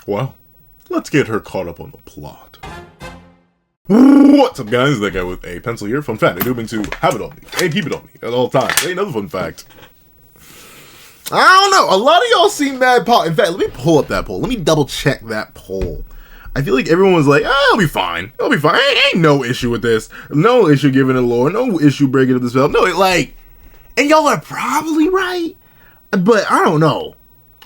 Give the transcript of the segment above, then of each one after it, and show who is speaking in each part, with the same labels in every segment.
Speaker 1: Well, let's get her caught up on the plot. What's up, guys? That guy with a pencil here. Fun fact, I do mean to have it on me and keep it on me at all times. Ain't another fun fact. I don't know. A lot of y'all seem mad. In fact, let me pull up that poll. Let me double check that poll. I feel like everyone was like, it'll be fine. It'll be fine. Ain't no issue with this. No issue giving it lore. No issue breaking up the spell. No, and y'all are probably right. But I don't know.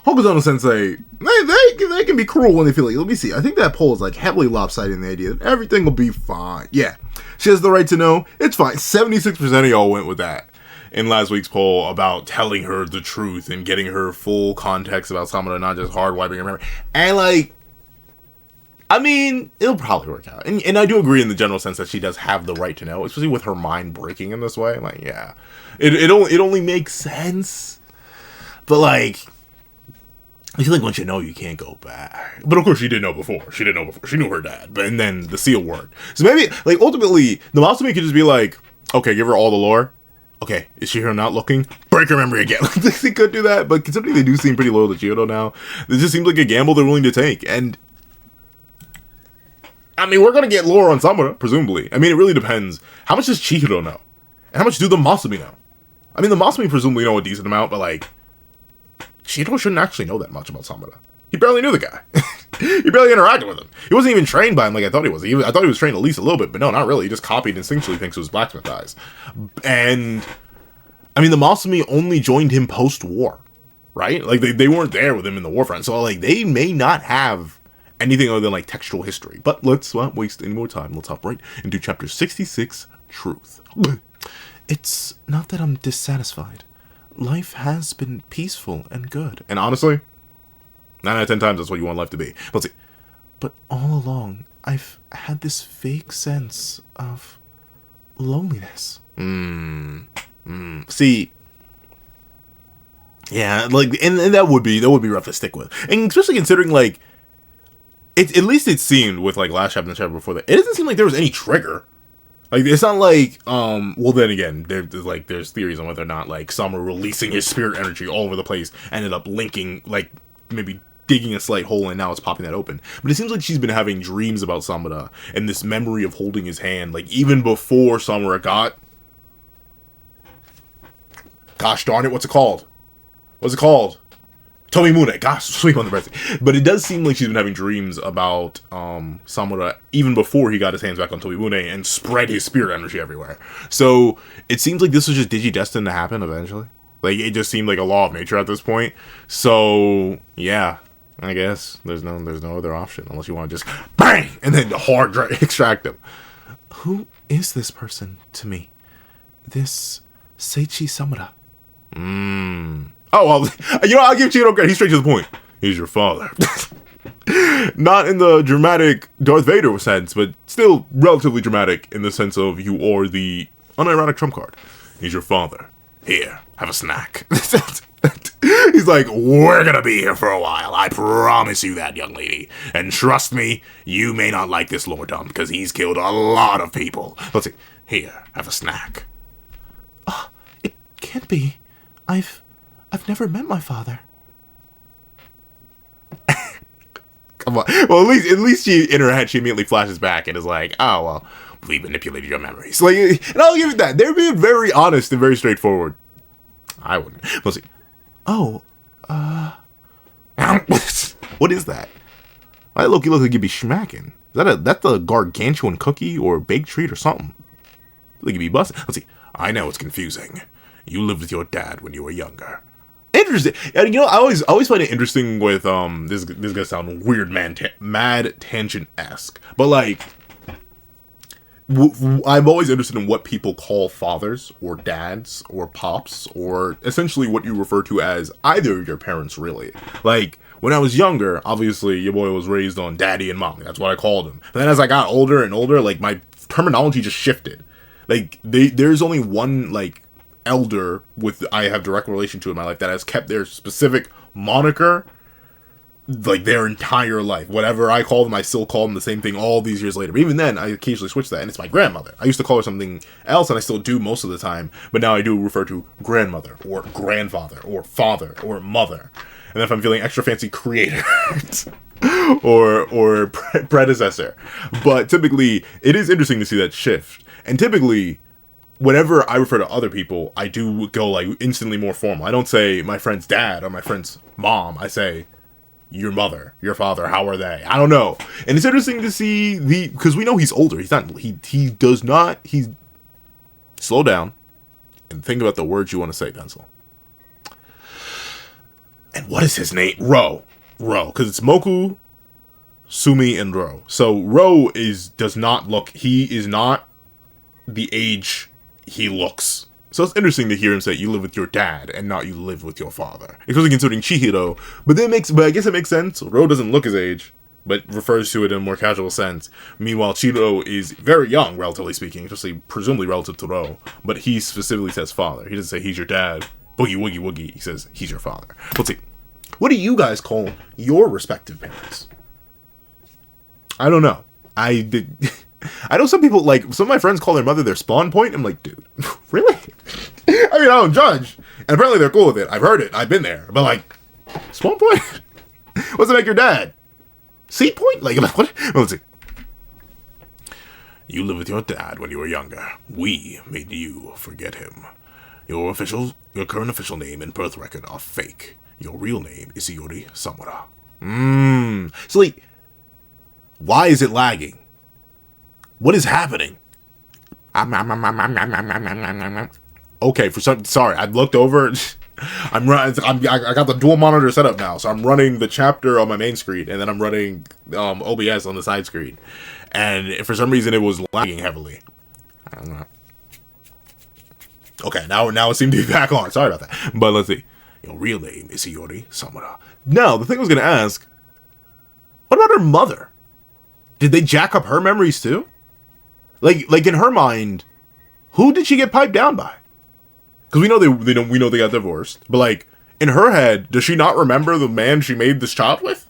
Speaker 1: Hokuzono Sensei, they can be cruel when they feel like, let me see. I think that poll is like heavily lopsided in the idea that everything will be fine. Yeah. She has the right to know. It's fine. 76% of y'all went with that in last week's poll about telling her the truth and getting her full context about Samura, not just hard wiping her memory. And I mean, it'll probably work out. And I do agree in the general sense that she does have the right to know, especially with her mind breaking in this way. Yeah. It only makes sense. But I feel like once you know, you can't go back. But of course, she did know before. She knew her dad. And then the seal worked. So maybe, ultimately, the Matsumi could just be like, okay, give her all the lore. Okay, is she here not looking? Break her memory again. They could do that. But considering they do seem pretty loyal to Chiyodo now, this just seems like a gamble they're willing to take. And I mean, we're going to get lore on Samura, presumably. I mean, it really depends. How much does Chiyodo know? And how much do the Matsumi know? I mean, the Matsumi presumably know a decent amount, but Chiyodo shouldn't actually know that much about Samura. He barely knew the guy. He barely interacted with him. He wasn't even trained by him like I thought he was. I thought he was trained at least a little bit, but no, not really. He just copied instinctually thanks to his blacksmith eyes. And, I mean, the Matsumi only joined him post-war, right? They weren't there with him in the war front. So, they may not have anything other than, textual history. But let's not waste any more time. Let's hop right into Chapter 66, Truth. It's not that I'm dissatisfied. Life has been peaceful and good. And honestly, 9 out of 10 times that's what you want life to be. Let's see. But all along, I've had this vague sense of loneliness. See, yeah, and that would be rough to stick with. And especially considering, at least it seemed with, last chapter and the chapter before that, it doesn't seem like there was any trigger. It's not well, then again, there's theories on whether or not, Samura releasing his spirit energy all over the place ended up linking, maybe digging a slight hole and now it's popping that open. But it seems like she's been having dreams about Samura and this memory of holding his hand, even before Samura got... Gosh darn it, what's it called? Tomimune. Gosh, sleep on the breast. But it does seem like she's been having dreams about Samura even before he got his hands back on Tomimune and spread his spirit energy everywhere. So it seems like this was just digi-destined to happen eventually. It just seemed like a law of nature at this point. So yeah, I guess there's no other option unless you want to just bang and then hard extract him. Who is this person to me? This Seichi Samura. Oh, well, I'll give Chiyodo credit. He's straight to the point. He's your father. Not in the dramatic Darth Vader sense, but still relatively dramatic in the sense of you are the unironic trump card. He's your father. Here, have a snack. He's like, we're gonna be here for a while. I promise you that, young lady. And trust me, you may not like this lore dump, because he's killed a lot of people. Let's see. Here, have a snack. It can't be. I've never met my father. Come on. Well, at least she, in her head, she immediately flashes back and is like, oh, well, we manipulated your memories. And I'll give it that. They're being very honest and very straightforward. I wouldn't. Let's see. Oh, what is that? Why Loki look like you'd be smacking? That's a gargantuan cookie or baked treat or something? Like you'd be busting. Let's see. I know it's confusing. You lived with your dad when you were younger. Interesting. And I always find it interesting with this is gonna sound weird, mad tangent-esque, but I'm always interested in what people call fathers or dads or pops or essentially what you refer to as either of your parents, really. When I was younger, obviously your boy was raised on daddy and mommy. That's what I called him. But then as I got older and older, my terminology just shifted. There's only one elder I have direct relation to in my life that has kept their specific moniker their entire life. Whatever I call them, I still call them the same thing all these years later. But even then, I occasionally switch that, and it's my grandmother. I used to call her something else, and I still do most of the time, but now I do refer to grandmother, or grandfather, or father, or mother. And then if I'm feeling extra fancy, creator. or predecessor. But typically, it is interesting to see that shift. And typically, whenever I refer to other people, I do go like instantly more formal. I don't say my friend's dad or my friend's mom. I say your mother, your father. How are they? I don't know. And it's interesting to see because we know he's older. He does not. Slow down and think about the words you want to say, Pencil. And what is his name? Ro, because it's Moku, Sumi, and Ro. So Ro does not look. He is not the age he looks. So it's interesting to hear him say you live with your dad and not you live with your father. Especially considering Chihiro. But I guess it makes sense. Ro doesn't look his age, but refers to it in a more casual sense. Meanwhile, Chihiro is very young, relatively speaking, especially presumably relative to Ro. But he specifically says father. He doesn't say he's your dad. Boogie woogie woogie. He says he's your father. Let's see. What do you guys call your respective parents? I don't know. I know some people, like, some of my friends call their mother their spawn point. I'm like, dude, really? I mean, I don't judge. And apparently they're cool with it. I've heard it. I've been there. But, like, spawn point? What's it make your dad? Seed point? Like, what? Well, let's see. You lived with your dad when you were younger. We made you forget him. Your current official name and birth record are fake. Your real name is Yori Samura. So, like, why is it lagging? What is happening? Okay, sorry, I looked over. I got the dual monitor set up now, so I'm running the chapter on my main screen, and then I'm running OBS on the side screen. And for some reason, it was lagging heavily. I don't know. Okay, now it seemed to be back on. Sorry about that. But let's see. Your real name is Yori Samura. Now, the thing I was going to ask, what about her mother? Did they jack up her memories too? Like in her mind, who did she get piped down by? Because we know they got divorced. But like in her head, does she not remember the man she made this child with?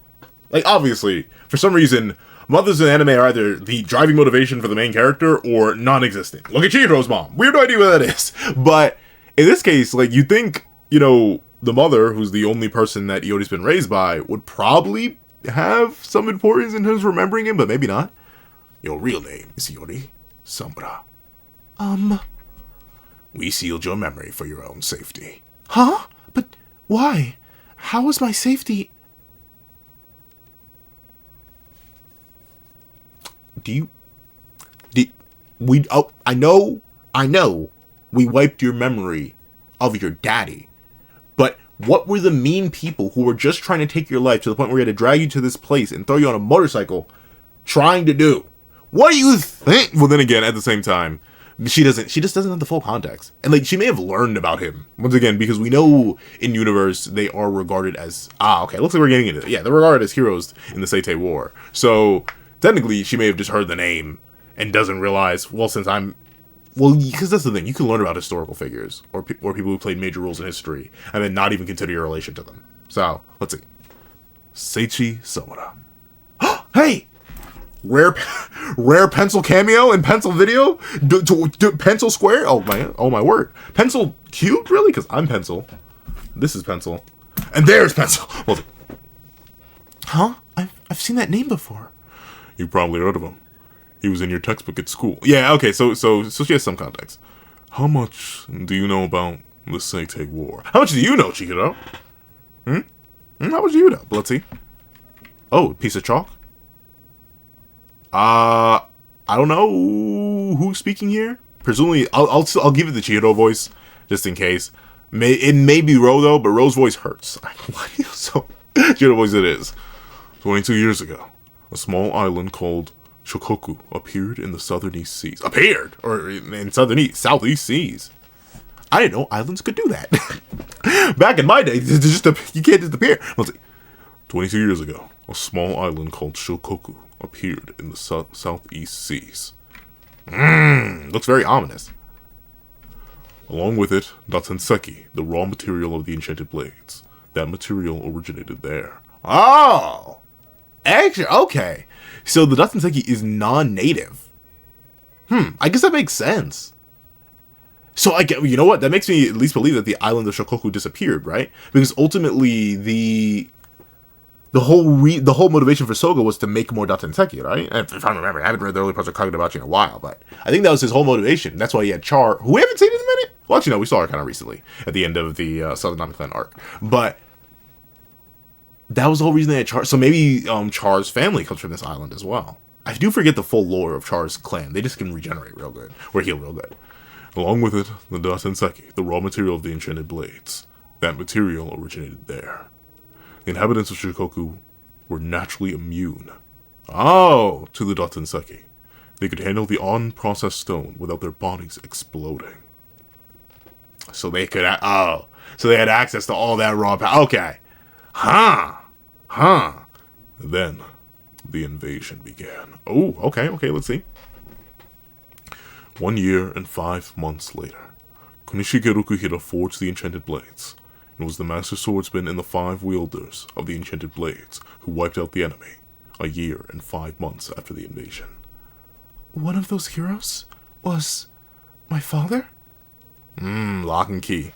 Speaker 1: Like obviously, for some reason, mothers in anime are either the driving motivation for the main character or non-existent. Look at Chihiro's mom. We have no idea what that is. But in this case, like you think, the mother, who's the only person that Yori's been raised by, would probably have some importance in his remembering him, but maybe not. Your real name is Yori Samura. We sealed your memory for your own safety. Huh? But why? How is my safety? I know, we wiped your memory of your daddy. But what were the mean people who were just trying to take your life to the point where we had to drag you to this place and throw you on a motorcycle trying to do? What do you think? Well, then again, at the same time, she just doesn't have the full context. And like, she may have learned about him, once again, because we know in universe, they are regarded as, looks like we're getting into it. Yeah, they're regarded as heroes in the Seay War. So, technically, she may have just heard the name and doesn't realize, because that's the thing, you can learn about historical figures, or people who played major roles in history, and then not even consider your relation to them. So, let's see. Seichi Samura. Hey! Rare pencil cameo and pencil video? Pencil square? Oh my word. Pencil cubed? Really? Because I'm pencil. This is pencil. And there's pencil! Well, huh? I've seen that name before. You probably heard of him. He was in your textbook at school. Yeah, okay, so she has some context. How much do you know about the Seay War? How much do you know, Chihiro? How much do you know? Let's see. Oh, piece of chalk? I don't know who's speaking here. Presumably, I'll give it the Chihiro voice, just in case. It may be Ro, though, but Ro's voice hurts. So, Chihiro voice it is. 22 years ago, a small island called Shokoku appeared in the southeast seas. Appeared? Or in southeast seas. I didn't know islands could do that. Back in my day, you can't just appear. Let's see. 22 years ago, a small island called Shokoku appeared in the southeast seas. Looks very ominous. Along with it, Datsenseki, the raw material of the enchanted blades. That material originated there. Oh! Actually, okay. So the Datsenseki is non-native. I guess that makes sense. So I get, you know what? That makes me at least believe that the island of Shikoku disappeared, right? Because ultimately the whole motivation for Soga was to make more Datenseki, right? And if I remember, I haven't read the early parts of Kagurabachi in a while, but I think that was his whole motivation. That's why he had Char, who we haven't seen in a minute. Well, actually, no, we saw her kind of recently at the end of the Southern Nami Clan arc, but that was the whole reason they had Char. So maybe Char's family comes from this island as well. I do forget the full lore of Char's clan. They just can regenerate real good, or heal real good. Along with it, the Datenseki, the raw material of the enchanted blades. That material originated there. The inhabitants of Shikoku were naturally immune. To the Datenseki. They could handle the unprocessed stone without their bodies exploding. So they could, so they had access to all that raw power. Okay. Then, the invasion began. Okay, let's see. 1 year and 5 months later, Kunishige Rukuhira forged the enchanted blades, and was the master swordsman and the 5 wielders of the enchanted blades who wiped out the enemy 1 year and 5 months after the invasion. One of those heroes was my father? Lock and key.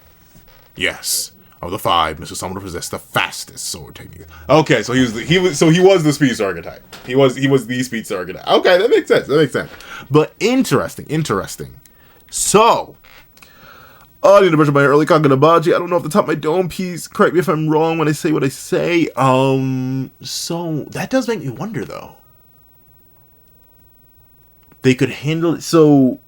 Speaker 1: Yes. Of the 5, Mr. Samura possessed the fastest sword technique. Okay, so he was the speedster archetype. He was the speedster archetype. Okay, that makes sense. But interesting. So, I need to brush up my early Kagurabachi. I don't know off the top of my dome piece. Correct me if I'm wrong when I say what I say. So that does make me wonder though. They could handle it. So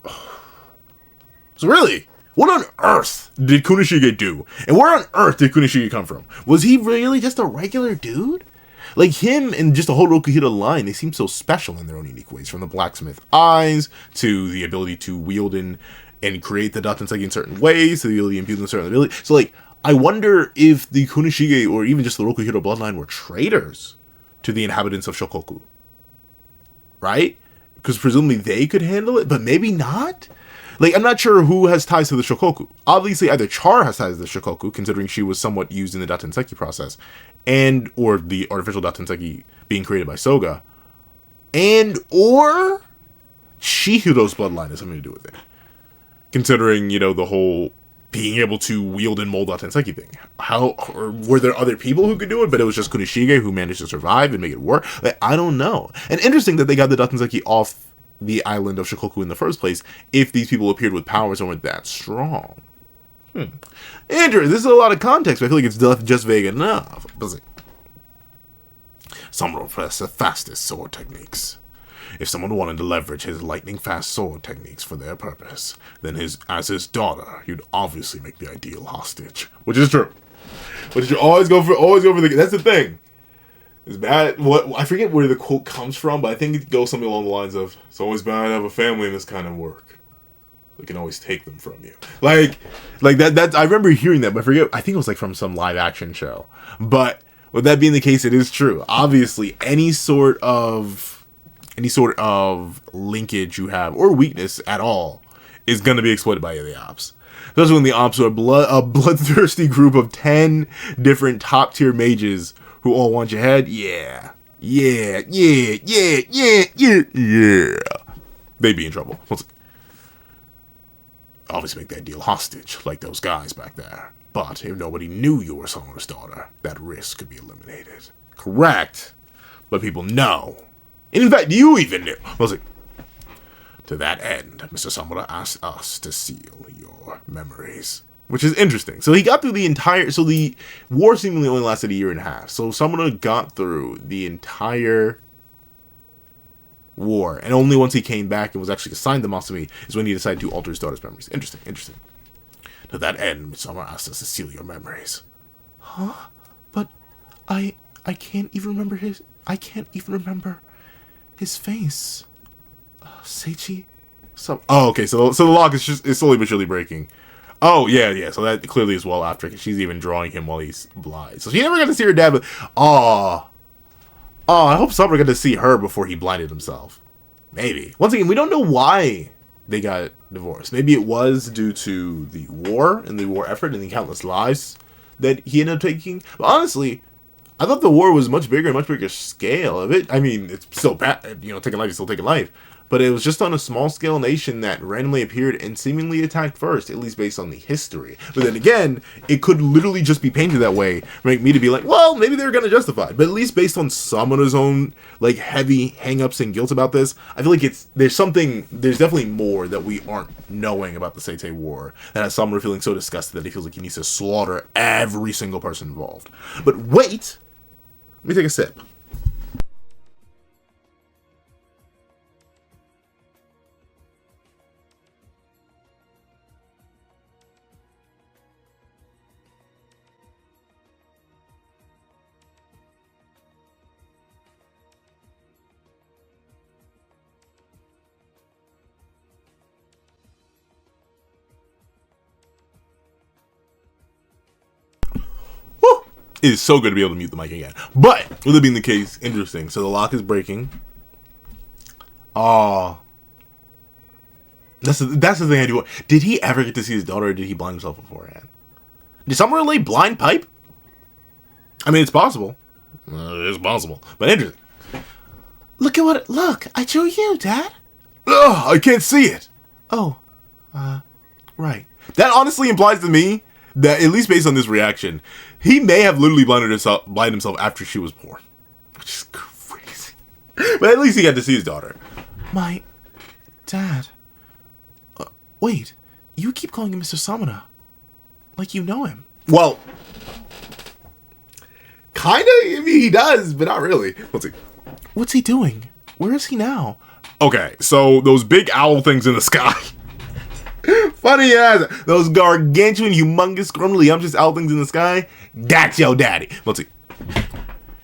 Speaker 1: really, what on earth did Kunishige do? And where on earth did Kunishige come from? Was he really just a regular dude? Like him and just the whole Rokuhira line, they seem so special in their own unique ways. From the blacksmith eyes, to the ability to wield and create the Datenseki in certain ways, to the ability to impute in certain ability. So like, I wonder if the Kunishige or even just the Rokuhira bloodline were traitors to the inhabitants of Shokoku. Right? Because presumably they could handle it, but maybe not? Like, I'm not sure who has ties to the Shokoku. Obviously, either Char has ties to the Shokoku, considering she was somewhat used in the Datenseki process, or the artificial Datenseki being created by Soga, or Chihiro's bloodline has something to do with it. Considering, the whole being able to wield and mold Datenseki thing. Or were there other people who could do it, but it was just Kunishige who managed to survive and make it work? Like, I don't know. And interesting that they got the Datenseki off the island of Shikoku in the first place, if these people appeared with powers that weren't that strong. Andrew, this is a lot of context, but I feel like it's just vague enough. Samuro possessed the fastest sword techniques. If someone wanted to leverage his lightning-fast sword techniques for their purpose, then as his daughter, you'd obviously make the ideal hostage. Which is true. But you always go for that's the thing. It's bad. I forget where the quote comes from, but I think it goes something along the lines of, "It's always bad to have a family in this kind of work. They can always take them from you." Like that. I remember hearing that, but I forget. I think it was like from some live action show. But with that being the case, it is true. Obviously, any sort of linkage you have or weakness at all is going to be exploited by the ops. Especially when the ops are a bloodthirsty group of 10 different top tier mages who all want your head. Yeah. They'd be in trouble. Obviously make the ideal hostage, like those guys back there. But if nobody knew you were Samura's daughter, that risk could be eliminated. Correct. But people know. And in fact, you even knew. To that end, Mr. Samura asked us to seal your memories. Which is interesting. So he got through the entire... So the war seemingly only lasted 1.5 years. So Samura got through the entire war. And only once he came back and was actually assigned the Masumi is when he decided to alter his daughter's memories. Interesting. To that end, Mr. Samura asked us to seal your memories. Huh? But I can't even remember his... I can't even remember his face. Seichi? Okay, so the lock is slowly but surely breaking. Oh, yeah, so that clearly is well after, because she's even drawing him while he's blind. So she never got to see her dad, but... I hope Samura got to see her before he blinded himself. Maybe. Once again, we don't know why they got divorced. Maybe it was due to the war, and the war effort, and the countless lives that he ended up taking. But honestly, I thought the war was much bigger scale of it. I mean, it's still bad, taking life is still taking life. but it was just on a small-scale nation that randomly appeared and seemingly attacked first, at least based on the history. But then again, it could literally just be painted that way, make me to be like, well, maybe they're gonna justify it. But at least based on Summoner's own, like, heavy hang-ups and guilt about this, I feel like there's definitely more that we aren't knowing about the Seay War, that has Summoner feeling so disgusted that he feels like he needs to slaughter every single person involved. But wait! Let me take a sip. It is so good to be able to mute the mic again. But, with it being the case, interesting. So the lock is breaking. That's the thing I do. Did he ever get to see his daughter, or did he blind himself beforehand? Did someone relay blind pipe? I mean, it's possible. It's possible. But interesting. Look, I drew you, Dad. Ugh, I can't see it. Oh, right. That honestly implies to me that, at least based on this reaction, he may have literally blinded himself after she was born. Which is crazy. But at least he got to see his daughter. My dad. Wait, you keep calling him Mr. Samana. Like you know him. Well, kinda. I mean, he does, but not really. Let's see. What's he doing? Where is he now? Okay, so those big owl things in the sky. Funny as those gargantuan, humongous, scrumbly-umptious owl things in the sky. That's your daddy. Let's see.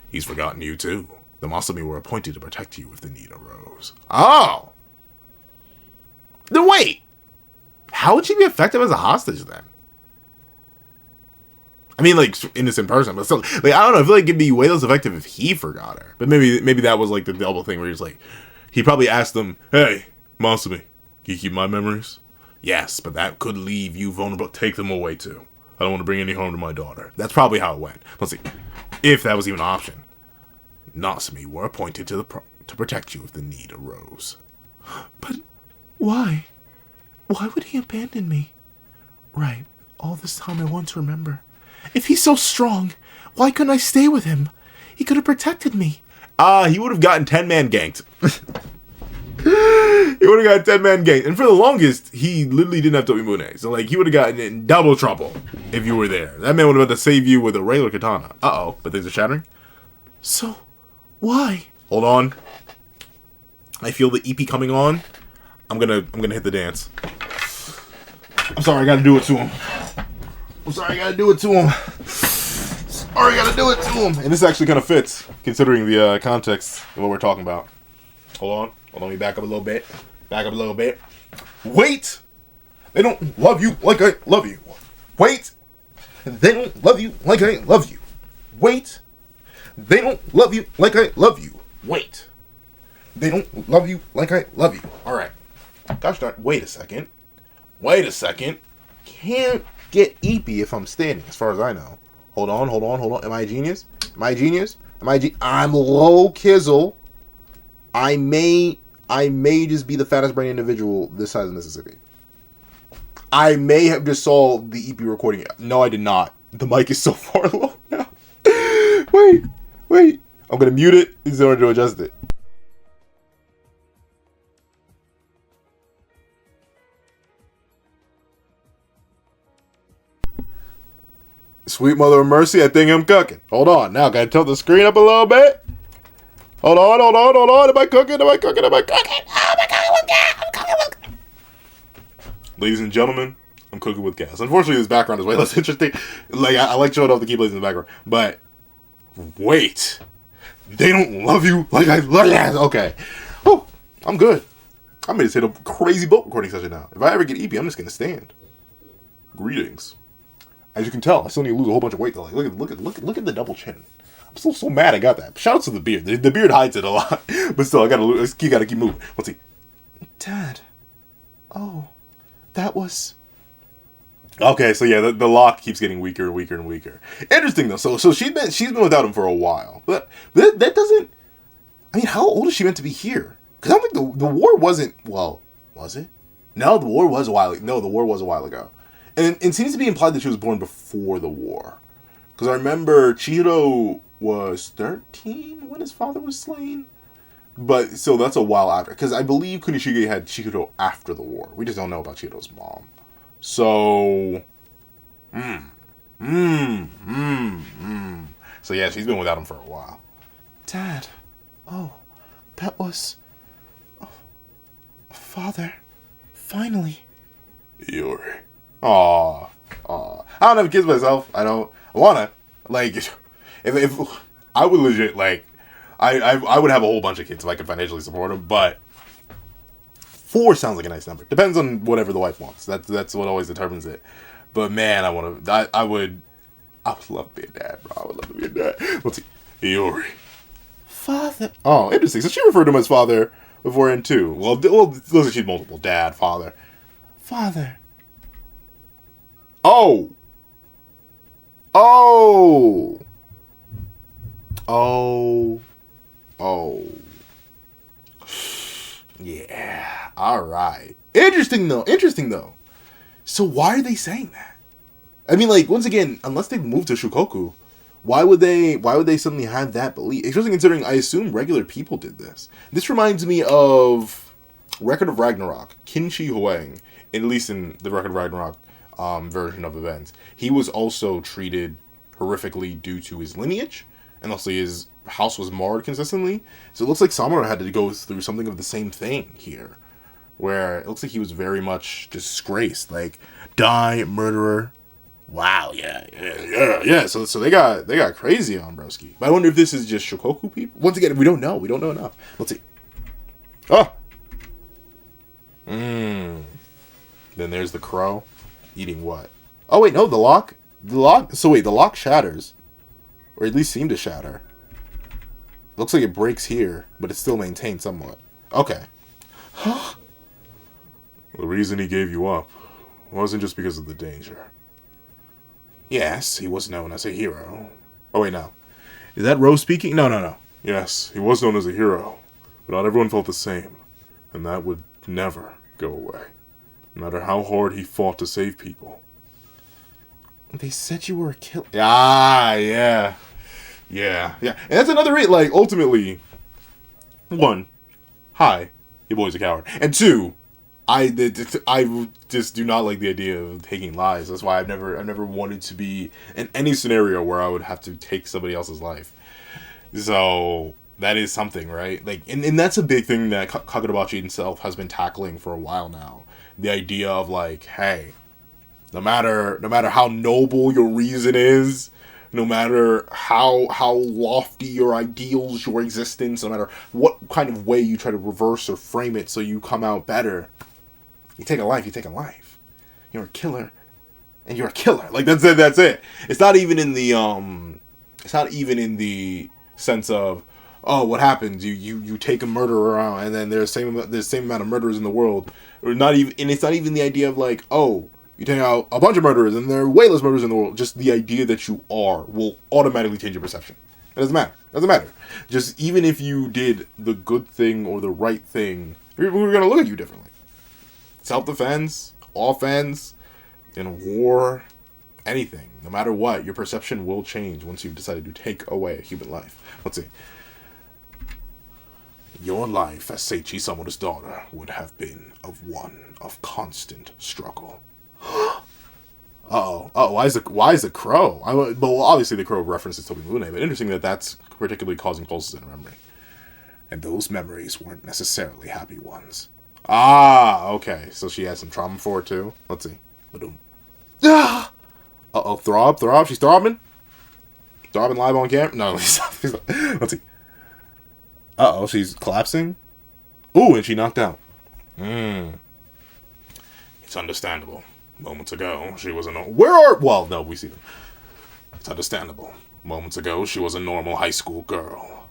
Speaker 1: He's forgotten you too. The Masumi were appointed to protect you if the need arose. Oh. Then wait. How would she be effective as a hostage then? I mean, like, innocent person, but still, like, I don't know. I feel like it'd be way less effective if he forgot her. But maybe that was like the double thing where he's like, he probably asked them, "Hey, Masumi, can you keep my memories?" Yes, but that could leave you vulnerable. Take them away too. I don't want to bring any harm to my daughter. That's probably how it went. Let's see. If that was even an option. Masumi were appointed to protect you if the need arose. But why? Why would he abandon me? Right. All this time I want to remember. If he's so strong, why couldn't I stay with him? He could have protected me. He would have gotten 10-man ganked. He would have got 10-man ganked. And for the longest, he literally didn't have Toimune. So, like, he would have gotten in double trouble if you were there. That man would have had to save you with a regular katana. Uh-oh. But things are shattering. So, why? Hold on. I feel the EP coming on. I'm gonna hit the dance. I'm sorry, I gotta do it to him. And this actually kind of fits, considering the context of what we're talking about. Hold on, let me back up a little bit. Wait! They don't love you like I love you. Wait! They don't love you like I love you. Wait! They don't love you like I love you. Wait! They don't love you like I love you. Alright. Gosh darn, wait a second. Can't get eepy if I'm standing, as far as I know. Hold on. Am I a genius? I'm low kizzle. I may just be the fattest brain individual this side of Mississippi. I may have just saw the EP recording. No, I did not. The mic is so far low now. Wait. I'm gonna mute it in order to adjust it. Sweet mother of mercy, I think I'm cooking. Hold on, now gotta tilt the screen up a little bit. Hold on. Am I cooking? Oh my God, I'm cooking. Ladies and gentlemen, I'm cooking with gas. Unfortunately, this background is way less interesting. Like, I like showing off the keyblades in the background. But, wait. They don't love you like I love you. Okay. Oh, I'm good. I'm going to hit a crazy boat recording session now. If I ever get EP, I'm just going to stand. Greetings. As you can tell, I still need to lose a whole bunch of weight though. Like, look at the double chin. I'm still so mad I got that. Shout out to the beard. The beard hides it a lot. But still, you gotta keep moving. Let's see. Dad. Oh. That was... Okay, so yeah, the lock keeps getting weaker and weaker and weaker. Interesting though. So she's been without him for a while. But that doesn't... I mean, how old is she meant to be here? Because I don't think the war wasn't, well, was it? No, the war was a while ago. No, the war was a while ago. And it seems to be implied that she was born before the war. Because I remember Chihiro was 13 when his father was slain. But, so that's a while after. Because I believe Kunishige had Chihiro after the war. We just don't know about Chihiro's mom. So, So yeah, she's been without him for a while.
Speaker 2: Dad. Oh, that was... Oh, Father. Finally.
Speaker 1: Yori. Aww. I don't have kids myself. I wanna. Like, if I would legit, like, I would have a whole bunch of kids if I could financially support them, but 4 sounds like a nice number. Depends on whatever the wife wants. That's what always determines it. But man, I would love to be a dad, bro. I would love to be a dad. Let's see. Yori.
Speaker 2: Father.
Speaker 1: Oh, interesting. So she referred to him as father beforehand too. Well, looks like she's multiple. Dad, father.
Speaker 2: Father.
Speaker 1: Oh. Yeah. All right. Interesting though. So why are they saying that? I mean, like, once again, unless they moved to Shukoku, why would they suddenly have that belief? Especially considering I assume regular people did this. This reminds me of Record of Ragnarok, Kinshi Huang, at least in the Record of Ragnarok version of events. He was also treated horrifically due to his lineage, and also his house was marred consistently. So it looks like Samura had to go through something of the same thing here, where it looks like he was very much disgraced, like, die, murderer. Wow, yeah. So they got crazy on broski. But I wonder if this is just Shikoku people. Once again, we don't know. We don't know enough. Let's see. Oh. Then there's the crow. Eating what? Oh wait, no, the lock. So wait, the lock shatters, or at least seemed to shatter. Looks like it breaks here, but it's still maintained somewhat. Okay. The reason he gave you up wasn't just because of the danger. Yes, he was known as a hero. Oh, wait, no. Is that Rose speaking? No. Yes, he was known as a hero, but not everyone felt the same, and that would never go away, no matter how hard he fought to save people.
Speaker 2: They said you were a killer.
Speaker 1: Yeah. And that's another reason, like, ultimately, 1, hi, your boy's a coward, and 2, I just do not like the idea of taking lives. That's why I've never wanted to be in any scenario where I would have to take somebody else's life. So that is something, right? Like, and that's a big thing that Kagurabachi himself has been tackling for a while now. The idea of, like, hey, no matter how noble your reason is, no matter how lofty your ideals, your existence, no matter what kind of way you try to reverse or frame it so you come out better, you take a life. You're a killer, and you're a killer. Like, that's it. It's not even in the sense of, oh, what happens? You take a murderer out, and then there's the same amount of murderers in the world, or not even. And it's not even the idea of, like, oh, you take out a bunch of murderers, and there are way less murderers in the world. Just the idea that you are will automatically change your perception. It doesn't matter. Just even if you did the good thing or the right thing, we're gonna look at you differently. Self-defense, offense, in a war, anything, no matter what, your perception will change once you've decided to take away a human life. Let's see. Your life as Seichi Samura's daughter would have been one of constant struggle. Why is the crow? Well, obviously the crow references Tobi Lune, but interesting that that's particularly causing pulses in her memory. And those memories weren't necessarily happy ones. Okay. So she has some trauma for it too. Let's see. Throb. She's throbbing. Throbbing live on camera. No, let's see. She's collapsing. Ooh, and she knocked out. It's understandable. Moments ago, she was we see them. It's understandable. Moments ago, she was a normal high school girl.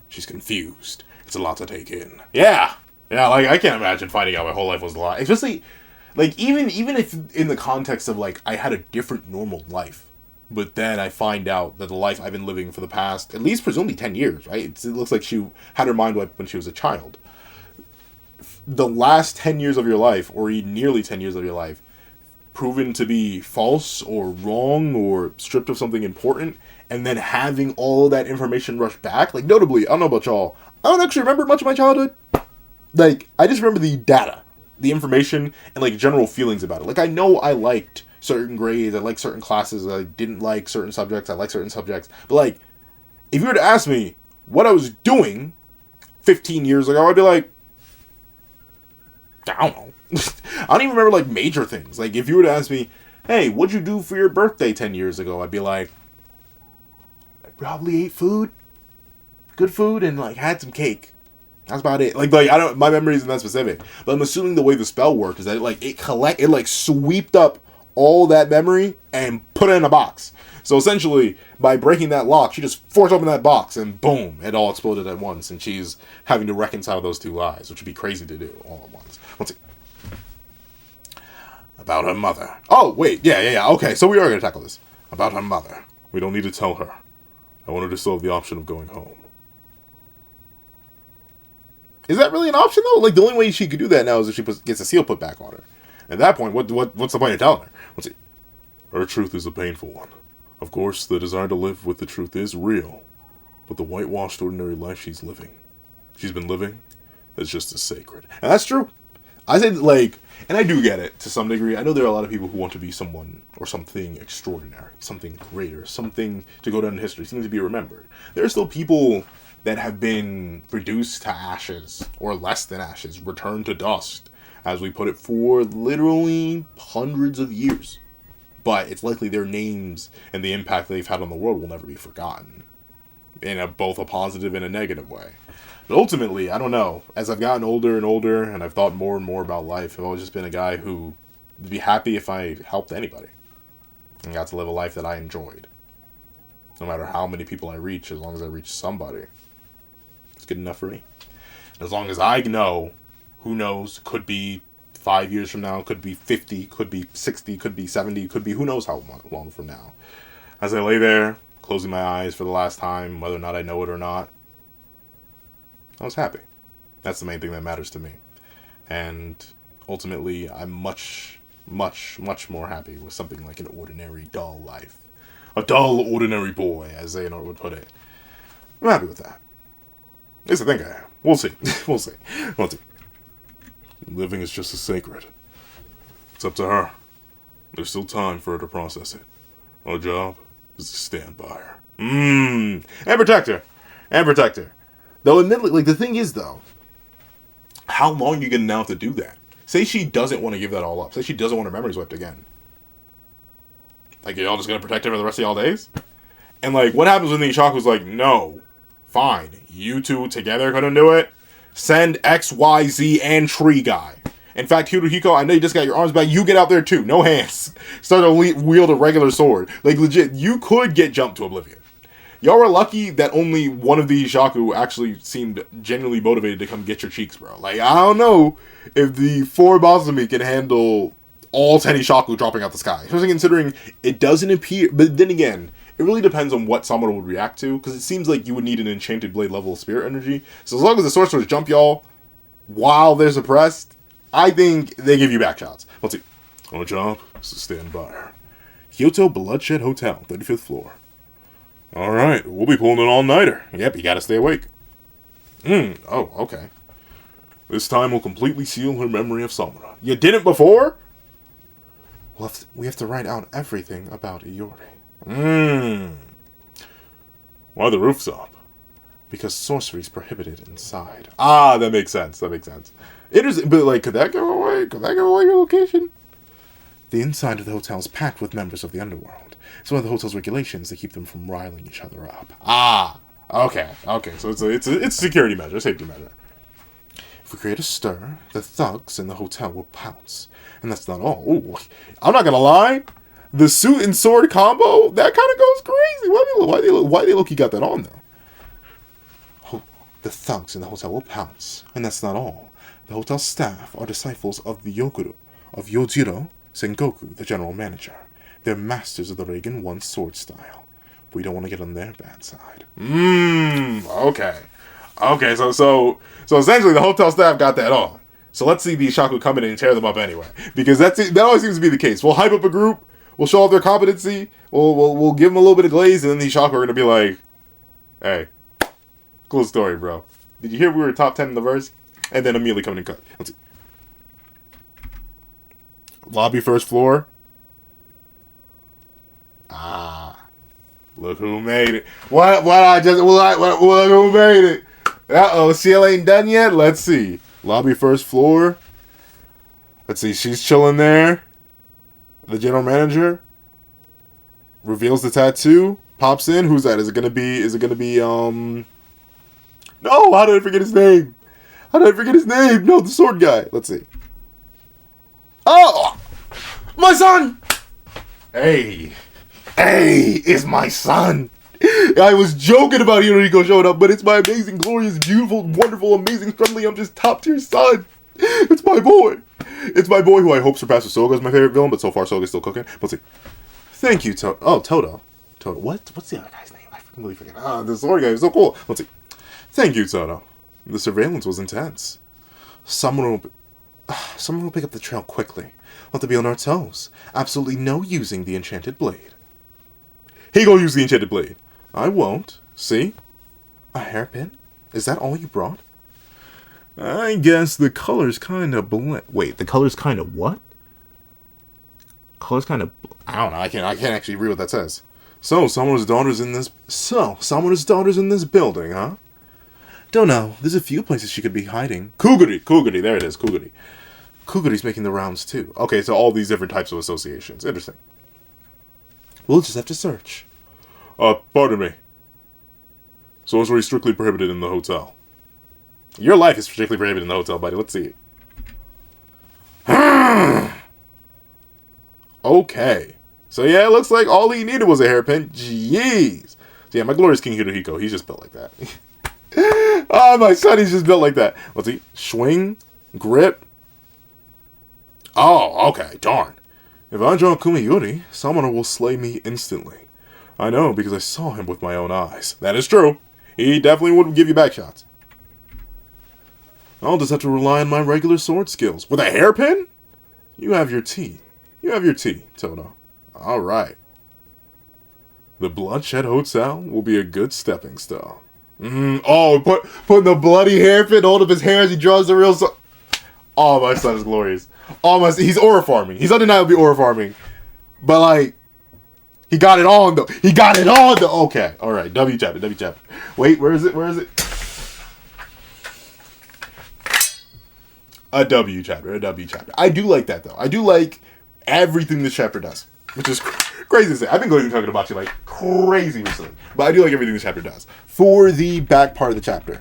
Speaker 1: She's confused. It's a lot to take in. Yeah, like, I can't imagine finding out my whole life was a lie. Especially, like, even if in the context of, like, I had a different normal life. But then I find out that the life I've been living for the past, at least presumably 10 years, right? It looks like she had her mind wiped when she was a child. The last 10 years of your life, or nearly 10 years of your life, proven to be false or wrong or stripped of something important, and then having all that information rushed back. Like, notably, I don't know about y'all, I don't actually remember much of my childhood. Like, I just remember the data, the information, and, like, general feelings about it. Like, I know I liked certain grades, I liked certain classes, I didn't like certain subjects, I liked certain subjects. But, like, if you were to ask me what I was doing 15 years ago, I'd be like, I don't know. I don't even remember, like, major things. Like, if you were to ask me, hey, what'd you do for your birthday 10 years ago? I'd be like, I probably ate food, good food, and, like, had some cake. That's about it. Like I don't. My memory isn't that specific, but I'm assuming the way the spell worked is that it swept up all that memory and put it in a box. So essentially, by breaking that lock, she just forced open that box and boom, it all exploded at once. And she's having to reconcile those two lives, which would be crazy to do all at once. Let's see. About her mother. Oh wait, yeah. Okay, so we are gonna tackle this. About her mother. We don't need to tell her. I want her to still have the option of going home. Is that really an option, though? Like, the only way she could do that now is if she gets a seal put back on her. At that point, what's the point of telling her? Let's see. Her truth is a painful one. Of course, the desire to live with the truth is real. But the whitewashed, ordinary life she's been living, is just as sacred. And that's true. I said, like, and I do get it to some degree. I know there are a lot of people who want to be someone or something extraordinary, something greater, something to go down in history, something to be remembered. There are still people that have been reduced to ashes, or less than ashes, returned to dust, as we put it, for literally hundreds of years. But it's likely their names and the impact they've had on the world will never be forgotten, in both a positive and a negative way. But ultimately, I don't know, as I've gotten older and older, and I've thought more and more about life, I've always just been a guy who would be happy if I helped anybody, and got to live a life that I enjoyed. No matter how many people I reach, as long as I reach somebody. It's good enough for me. As long as I know, who knows, could be 5 years from now, could be 50, could be 60, could be 70, could be who knows how long from now. As I lay there, closing my eyes for the last time, whether or not I know it or not, I was happy. That's the main thing that matters to me. And ultimately, I'm much, much, much more happy with something like an ordinary, dull life. A dull, ordinary boy, as Xehanort would put it. I'm happy with that. At least I think I am. We'll see. We'll see. Living is just as sacred. It's up to her. There's still time for her to process it. Our job is to stand by her. And protect her. Though, admittedly, like, the thing is, though, how long are you going to now have to do that? Say she doesn't want to give that all up. Say she doesn't want her memories wiped again. Like, y'all just going to protect her for the rest of y'all days? And, like, what happens when the Ishaku's like, no, fine, you two together couldn't do it? Send X, Y, Z, and Tree Guy. In fact, Hirohiko, I know you just got your arms back. You get out there, too. No hands. Start to wield a regular sword. Like, legit, you could get jumped to oblivion. Y'all are lucky that only one of the Ishaku actually seemed genuinely motivated to come get your cheeks, bro. Like, I don't know if the 4 Bazumi can handle all 10 Ishaku dropping out the sky. Especially considering it doesn't appear... But then again, it really depends on what Samuro would react to, because it seems like you would need an Enchanted Blade level of spirit energy. So as long as the sorcerers jump y'all while they're suppressed, I think they give you back shots. Let's see. Our job is to stand by her. Kyoto Bloodshed Hotel, 35th floor. Alright, we'll be pulling an all-nighter. Yep, you gotta stay awake. Oh, okay. This time we'll completely seal her memory of Samura. You did it before?
Speaker 2: We have to write out everything about Yori.
Speaker 1: Why the roof's up?
Speaker 2: Because sorcery's prohibited inside.
Speaker 1: Ah, that makes sense. Interesting, but, like, could that give away your location?
Speaker 2: The inside of the hotel is packed with members of the underworld. It's one of the hotel's regulations to keep them from riling each other up.
Speaker 1: Ah, okay. So it's a security measure, safety measure.
Speaker 2: If we create a stir, the thugs in the hotel will pounce. And that's not all.
Speaker 1: Ooh, I'm not gonna lie. The suit and sword combo, that kind of goes crazy. Why they look-y got that on, though?
Speaker 2: The thugs in the hotel will pounce. And that's not all. The hotel staff are disciples of the Yojiro Sengoku, the general manager. They're masters of the Reagan 1 sword style. We don't want to get on their bad side.
Speaker 1: Okay. Okay, so essentially the hotel staff got that on. So let's see the Shaku come in and tear them up anyway. Because that always seems to be the case. We'll hype up a group, we'll show off their competency, we'll give them a little bit of glaze, and then the Shaku are going to be like, hey, cool story, bro. Did you hear we were top 10 in the verse? And then immediately come in and cut. Let's see. Lobby first floor. Look who made it. What who made it? Uh-oh, CL ain't done yet? Let's see. Lobby first floor. Let's see, she's chilling there. The general manager reveals the tattoo, pops in. Who's that? Is it gonna be no, how did I forget his name? No, the sword guy. Let's see. Oh! My son! Hey, it's my son. I was joking about Yoriko showing up, but it's my amazing, glorious, beautiful, wonderful, amazing, friendly, I'm just top tier son. It's my boy. It's my boy who I hope surpasses Soga as my favorite villain, but so far Soga's still cooking. Let's see. Thank you, Toto. Oh, Toto. What's the other guy's name? I completely forget. The sword guy is so cool. Let's see. Thank you, Toto. The surveillance was intense. Someone will pick up the trail quickly. Want to be on our toes. Absolutely no using the enchanted blade. He gonna use the enchanted blade. I won't. See? A hairpin? Is that all you brought? I guess the color's kind of Wait, the color's kind of what? Color's kind of... I don't know. I can't actually read what that says. So, someone's daughter's in this building, huh? Don't know. There's a few places she could be hiding. Kuguri. There it is. Kuguri. Kuguri's making the rounds, too. Okay, so all these different types of associations. Interesting. We'll just have to search. Pardon me. Sorcery strictly prohibited in the hotel. Your life is strictly prohibited in the hotel, buddy. Let's see. Okay. So yeah, it looks like all he needed was a hairpin. Jeez. So yeah, my glorious King Hirohiko, he's just built like that. Oh, my son, he's just built like that. Let's see. Swing. Grip. Oh, okay. Darn. If I draw Kumiyori, someone will slay me instantly. I know, because I saw him with my own eyes. That is true. He definitely would give you back shots. I'll just have to rely on my regular sword skills. With a hairpin? You have your tea. Toto. Alright. The Bloodshed Hotel will be a good stepping stone. Putting the bloody hairpin hold up his hair as he draws the real sword. Oh, my son is glorious. He's aura farming. He's undeniably aura farming. But, like, he got it on, though. Okay. Alright. W chapter. Wait, where is it? A W chapter. I do like that, though. I do like everything this chapter does. Which is crazy to say. I've been going to Kagurabachi like crazy recently. But I do like everything this chapter does. For the back part of the chapter,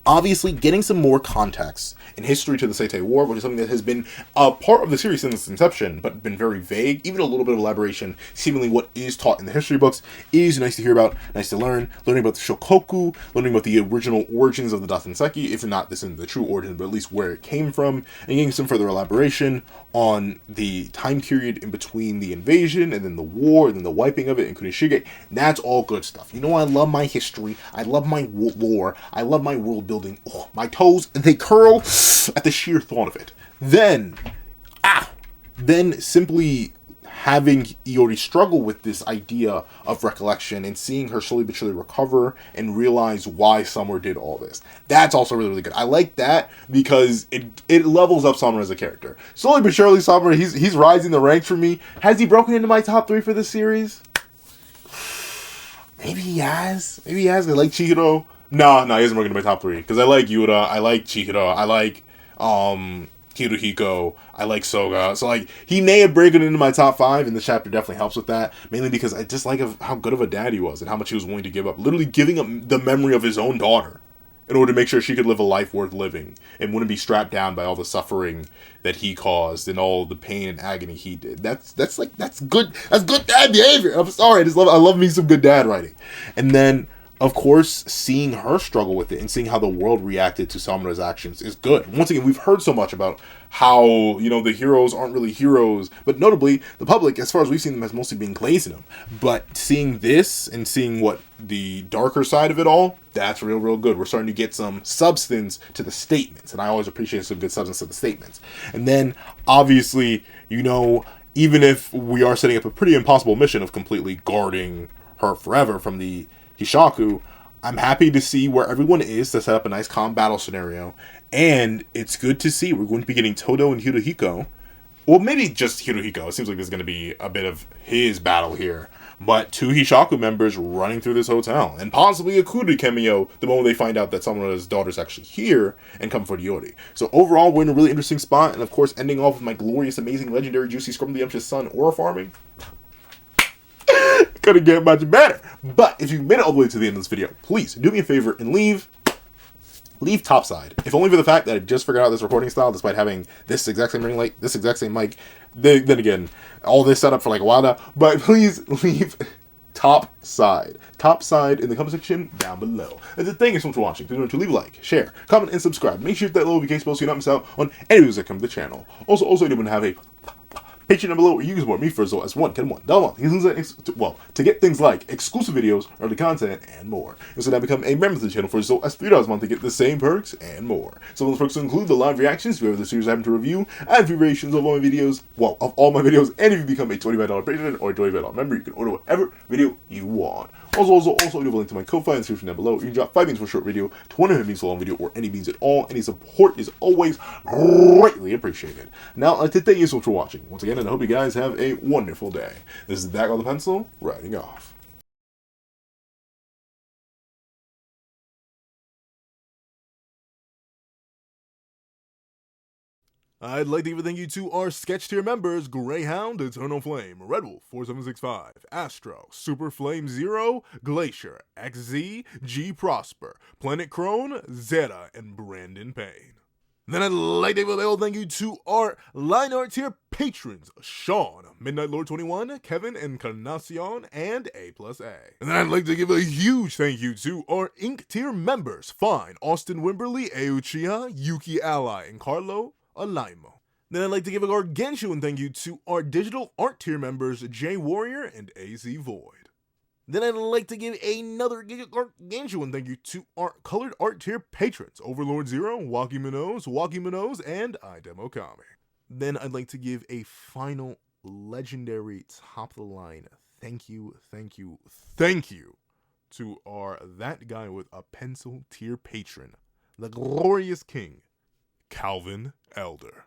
Speaker 1: obviously getting some more context and history to the Seay War, which is something that has been a part of the series since its inception, but been very vague. Even a little bit of elaboration, seemingly what is taught in the history books, is nice to hear about, nice to learn. Learning about the Shokoku, learning about the original origins of the Danseki, if not this in the true origin, but at least where it came from, and getting some further elaboration on the time period in between the invasion, and then the war, and then the wiping of it in Kunishige. That's all good stuff. You know, I love my history, I love my lore, I love my world building. Oh, my toes, they curl at the sheer thought of it. Then simply having Yori struggle with this idea of recollection and seeing her slowly but surely recover and realize why Summer did all this. That's also really, really good. I like that because it levels up Summer as a character. Slowly but surely, Summer, he's rising the ranks for me. Has he broken into my top 3 for this series? Maybe he has. I like Chihiro. No, he hasn't broken into my top 3. Because I like Yura, I like Chihiro, I like Hirohiko, I like Soga. So, like, he may have broken into my top 5, and this chapter definitely helps with that. Mainly because I just like how good of a dad he was and how much he was willing to give up. Literally giving up the memory of his own daughter in order to make sure she could live a life worth living and wouldn't be strapped down by all the suffering that he caused and all the pain and agony he did. That's good. That's good dad behavior. I'm sorry. I love me some good dad writing. And then
Speaker 2: of course, seeing her struggle with it and seeing how the world reacted to Samura's actions is good. Once again, we've heard so much about how, the heroes aren't really heroes, but notably, the public, as far as we've seen them, has mostly been glazing them. But seeing this and seeing what the darker side of it all, that's real good. We're starting to get some substance to the statements, and I always appreciate some good substance to the statements. And then, obviously, even if we are setting up a pretty impossible mission of completely guarding her forever from the Hishaku, I'm happy to see where everyone is to set up a nice calm battle scenario, and it's good to see we're going to be getting Todo and Hirohiko. Well, maybe just Hirohiko. It seems like there's going to be a bit of his battle here, but 2 Hishaku members running through this hotel, and possibly a Kuru cameo the moment they find out that Samura's daughter's actually here and come for the Yori. So overall, we're in a really interesting spot, and of course, ending off with my glorious, amazing, legendary, juicy, scrumptious son, aura farming. Couldn't get much better. But if you made it all the way to the end of this video, please do me a favor and leave topside. If only for the fact that I just figured out this recording style despite having this exact same ring light, this exact same mic. Then again, all this set up for like a while now. But please leave topside in the comment section down below. And thank you so much for watching. Remember to leave a like, share, comment, and subscribe. Make sure you hit that little notification bell so you don't miss out on any videos that come to the channel. Also, I do want to have a Patreon down below where you can support me for as low as $1 to get things like exclusive videos, early content, and more. And so now become a member of the channel for as low as $3 a month to get the same perks and more. Some of those perks include the live reactions to whatever the series I happen to review, and variations of all my videos, and if you become a $25 patron or a $25 member, you can order whatever video you want. Also, I do have a link to my Ko-Fi in the description down below. You can drop 5 beans for a short video, 200 beans for a long video, or any beans at all. Any support is always greatly appreciated. Now, I'd like to thank you so much for watching. Once again, and I hope you guys have a wonderful day. This is Dak on the Pencil, writing off. I'd like to give a thank you to our sketch tier members: Greyhound, Eternal Flame, Red Wolf 4765, Astro, Super Flame Zero, Glacier, XZ, G Prosper, Planet Crone, Zeta, and Brandon Payne. Then I'd like to give a little thank you to our line art tier patrons: Sean, Midnight Lord 21, Kevin, Encarnacion, and A+A. And then I'd like to give a huge thank you to our Ink tier members: Fine, Austin Wimberly, Euchiha, Yuki Ally, and Carlo Alaimo. Then I'd like to give a gargantuan thank you to our digital art tier members: J Warrior and AZ Void. Then I'd like to give another gargantuan thank you to our colored art tier patrons: Overlord Zero, Waki Minos, and iDemokami. Then I'd like to give a final legendary top of the line thank you to our That Guy with a Pencil tier patron, the glorious king, Calvin Elder.